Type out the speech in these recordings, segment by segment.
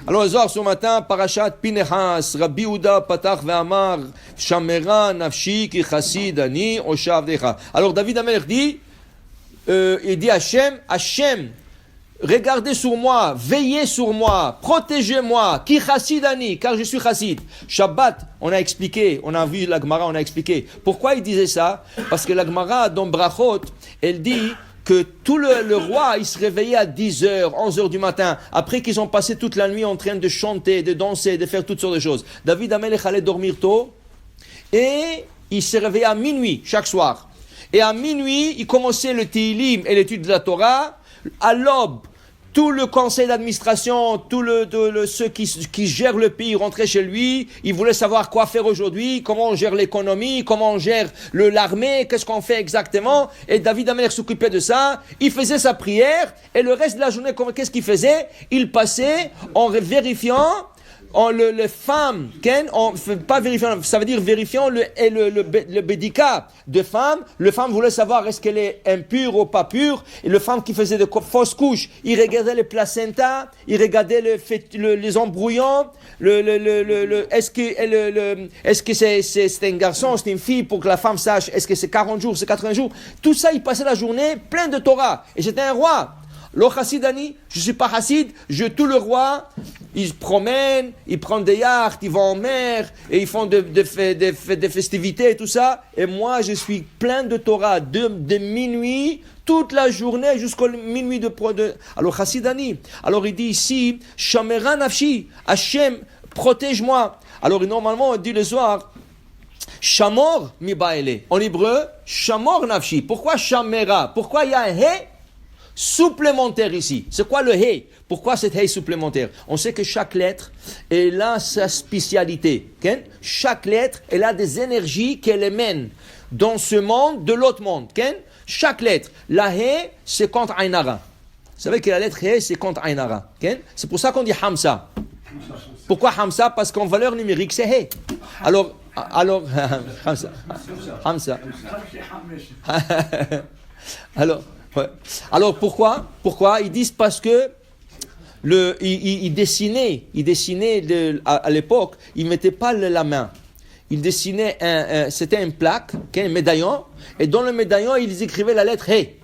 Alors, Zohar, ce matin, Parashat Pinehas, Rabbi Uda Patach ve'amar, Shamera nafshi ki chassid ani oshavdecha. Alors, David Amelech dit, il dit Hachem, regardez sur moi, veillez sur moi, protégez-moi, ki chassid ani, car je suis chassid. Shabbat, on a expliqué, on a vu la Gemara, on a expliqué. Pourquoi il disait ça? Parce que la Gemara, dans Brachot, elle dit que tout le roi, il se réveillait à 10h, 11h du matin, après qu'ils ont passé toute la nuit en train de chanter, de danser, de faire toutes sortes de choses. David Amelech allait dormir tôt, et il se réveillait à minuit, chaque soir. Et à minuit, il commençait le Tehillim et l'étude de la Torah. À l'aube, tout le conseil d'administration, ceux qui gèrent le pays rentraient chez lui. Ils voulaient savoir quoi faire aujourd'hui, comment on gère l'économie, comment on gère l'armée, qu'est-ce qu'on fait exactement. Et David Amelech s'occupait de ça. Il faisait sa prière. Et le reste de la journée, qu'est-ce qu'il faisait? Il passait en vérifiant les femmes, pas vérifiant, ça veut dire vérifiant le bédika de femmes. Le femme voulait savoir est-ce qu'elle est impure ou pas pure. Et le femme qui faisait de fausses couches, il regardait les placentas, il regardait les embrouillants, est-ce que c'est un garçon, c'est une fille, pour que la femme sache est-ce que c'est 40 jours, c'est 80 jours. Tout ça, il passait la journée plein de Torah. Et j'étais un roi. Lo chassidani, je ne suis pas chassid, tout le roi, ils se promènent, ils prennent des yachts, ils vont en mer, et ils font des festivités et tout ça. Et moi, je suis plein de Torah, de minuit, toute la journée, jusqu'au minuit de... Alors, chassidani. Alors, il dit ici, Shamera nafshi, Hachem, protège-moi. Alors, normalement, on dit le soir, Shamor mi baele. En hébreu, Shamor nafshi. Pourquoi Shamera? Pourquoi il y a un he supplémentaire ici? C'est quoi le hey? Pourquoi cette hey supplémentaire? On sait que chaque lettre, elle a sa spécialité. Okay? Chaque lettre, elle a des énergies qu'elle émène dans ce monde, de l'autre monde. Okay? Chaque lettre. La hey, c'est contre Ainara. Vous savez que la lettre hey, c'est contre Ainara. Okay? C'est pour ça qu'on dit Hamza. Pourquoi Hamza? Parce qu'en valeur numérique, c'est hey. Alors, Hamza. Ouais. Alors pourquoi? Ils disent parce que il dessinait à l'époque, il mettait pas la main. Il dessinait c'était une plaque, un médaillon, et dans le médaillon, ils écrivaient la lettre He.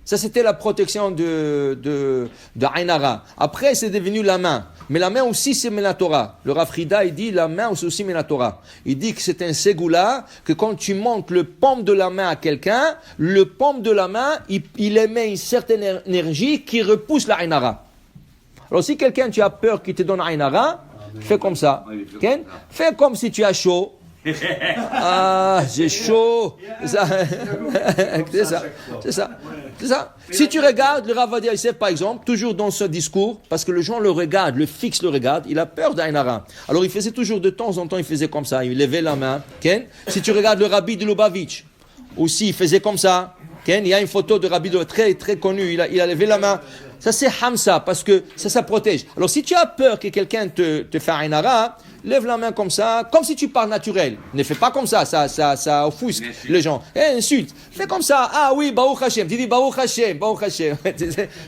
Ça, c'était la protection de Ainara. Après, c'est devenu la main. Mais la main aussi, c'est Menatora. Le Rav Frida, il dit, la main c'est aussi Menatora. Il dit que c'est un ségoula, que quand tu montes le paume de la main à quelqu'un, le paume de la main, il émet une certaine énergie qui repousse la Ainara. Alors, si quelqu'un, tu as peur qu'il te donne Ainara, fais comme ça. Okay? Fais comme si tu as chaud. Ah, j'ai chaud. C'est ça. Si tu regardes le Rav Ovadia Yosef, par exemple, toujours dans ce discours, parce que le gens le regardent, le fixe le regarde, il a peur d'Ainara. Alors il faisait toujours de temps en temps, il faisait comme ça, il levait la main. Okay? Si tu regardes le Rabbi de Lubavitch, aussi il faisait comme ça. Okay? Il y a une photo de Rabbi de très très connu, il a levé la main. Ça c'est Hamza, parce que ça protège. Alors si tu as peur que quelqu'un te fasse Ainara, lève la main comme ça, comme si tu parles naturel. Ne fais pas comme ça offusque les gens. Insulte. Fais comme ça. Ah oui, Baruch Hashem. Tu dis Baruch Hashem.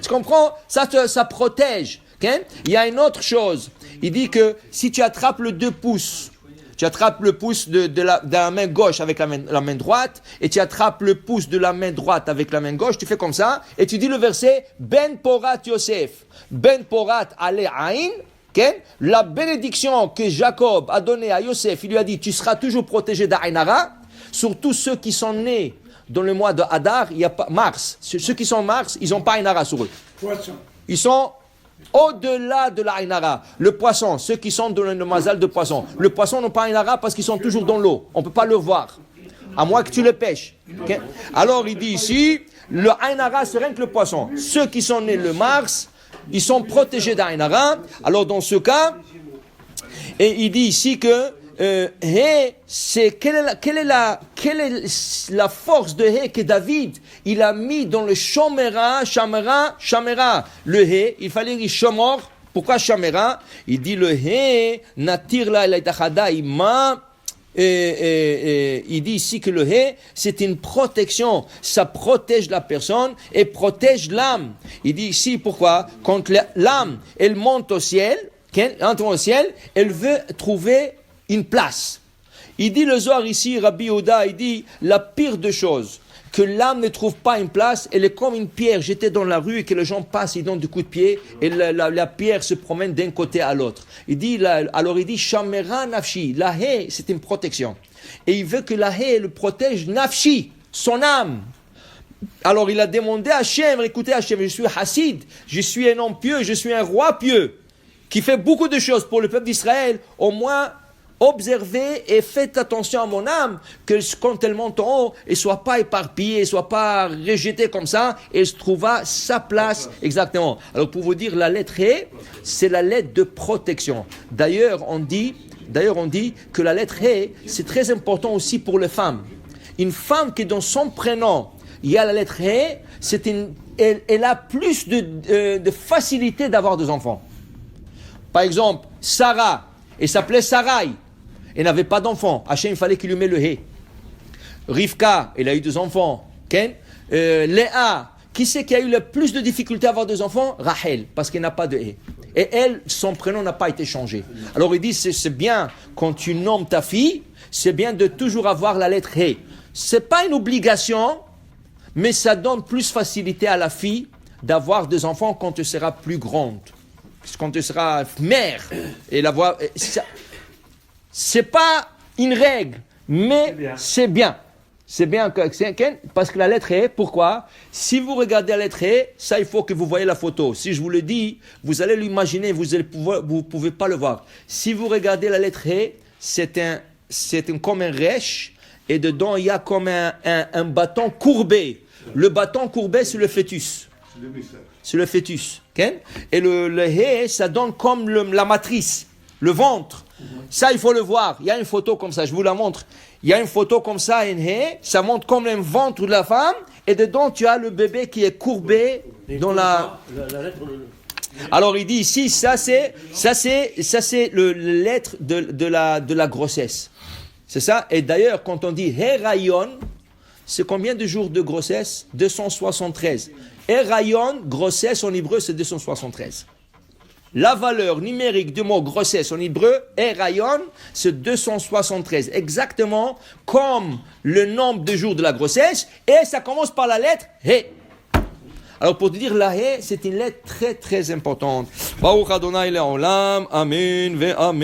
Tu comprends? Ça protège. Okay? Il y a une autre chose. Il dit que si tu attrapes le 2 pouces, tu attrapes le pouce de la main gauche avec la main droite, et tu attrapes le pouce de la main droite avec la main gauche, tu fais comme ça, et tu dis le verset, Ben Porat Yosef, Ben Porat Ale Ain, okay? La bénédiction que Jacob a donnée à Yosef, il lui a dit, tu seras toujours protégé d'Ainara, surtout ceux qui sont nés dans le mois de Hadar, il y a pas Mars, ceux qui sont Mars, ils n'ont pas Ainara sur eux. Ils sont au-delà de la Ainara. Le poisson, ceux qui sont dans le mazal de poisson. Le poisson n'a pas Ainara parce qu'ils sont toujours dans l'eau. On ne peut pas le voir. À moins que tu le pêches. Okay? Alors il dit ici, le Ainara c'est rien que le poisson. Ceux qui sont nés le Mars, ils sont protégés d'Ainara. Alors dans ce cas, et il dit ici que quelle est la force de He que David il a mis dans le Shamera, le He, il fallait dire Shamor. Pourquoi Shamera? Il dit le He natir la ilaitachada ima il dit ici que le hé, c'est une protection. Ça protège la personne et protège l'âme. Il dit ici pourquoi? Quand l'âme, elle monte au ciel, elle veut trouver une place. Il dit le Zohar ici, Rabbi Yehuda, il dit la pire des choses, que l'âme ne trouve pas une place, elle est comme une pierre jetée dans la rue et que les gens passent, ils donnent du coup de pied et la pierre se promène d'un côté à l'autre. Alors il dit, Shamera Nafshi, la haie, c'est une protection. Et il veut que la haie le protège Nafshi, son âme. Alors il a demandé à Hachem, écoutez Hachem, je suis Hassid, je suis un homme pieux, je suis un roi pieux, qui fait beaucoup de choses pour le peuple d'Israël, au moins observez et faites attention à mon âme, que quand elle monte en haut, elle ne soit pas éparpillée, elle ne soit pas rejetée comme ça, et elle se trouva sa place exactement. Alors pour vous dire, la lettre E, c'est la lettre de protection. D'ailleurs, on dit que la lettre E, c'est très important aussi pour les femmes. Une femme qui dans son prénom, il y a la lettre E, elle a plus de facilité d'avoir des enfants. Par exemple, Sarah, elle s'appelait Sarai. Elle n'avait pas d'enfants. Hachem, il fallait qu'il lui mette le hé. Rivka, elle a eu 2 enfants. Léa, qui c'est qui a eu le plus de difficultés à avoir 2 enfants? Rachel, parce qu'elle n'a pas de hé. Et elle, son prénom n'a pas été changé. Alors il dit, c'est bien, quand tu nommes ta fille, c'est bien de toujours avoir la lettre hé. Ce n'est pas une obligation, mais ça donne plus facilité à la fille d'avoir des enfants quand elle sera plus grande. Quand tu seras mère, et la voix, c'est pas une règle, mais c'est bien. C'est bien parce que la lettre E, pourquoi? Si vous regardez la lettre E, ça il faut que vous voyez la photo. Si je vous le dis, vous allez l'imaginer, vous pouvez pas le voir. Si vous regardez la lettre E, c'est comme un rêche, et dedans il y a comme un bâton courbé. Le bâton courbé, c'est le fœtus. C'est le fœtus. Okay? Et le hé, ça donne comme la matrice, le ventre. Ça, il faut le voir. Il y a une photo comme ça, je vous la montre. Il y a une photo comme ça, une hé, ça montre comme un ventre de la femme, et dedans, tu as le bébé qui est courbé dans la Alors, il dit ici, ça c'est le lettre de la grossesse. C'est ça. Et d'ailleurs, quand on dit Herayon, c'est combien de jours de grossesse? 273. Herayon, grossesse en hébreu, c'est 273. La valeur numérique du mot grossesse en hébreu, Herayon, c'est 273. Exactement comme le nombre de jours de la grossesse. Et ça commence par la lettre He. Alors pour te dire, la He, c'est une lettre très très importante. Baruch Adonai Le'olam, Amen ve Amen.